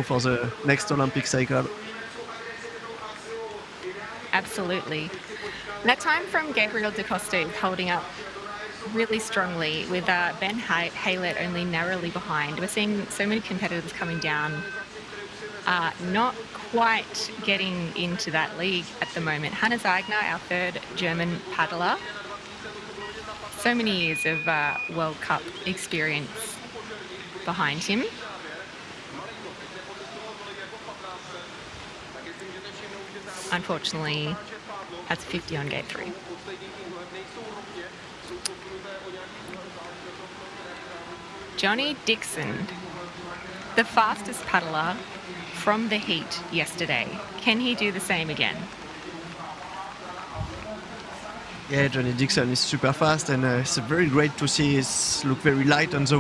for the next Olympic cycle. Absolutely. That time from Gabriel Da Costa is holding up really strongly with Ben Haylett only narrowly behind. We're seeing so many competitors coming down, not quite getting into that league at the moment. Hannes Aigner, our third German paddler. So many years of World Cup experience behind him. Unfortunately, that's 50 on gate 3. Johnny Dixon, the fastest paddler from the heat yesterday. Can he do the same again? Yeah, Johnny Dixon is super fast, and it's very great to see him look very light on the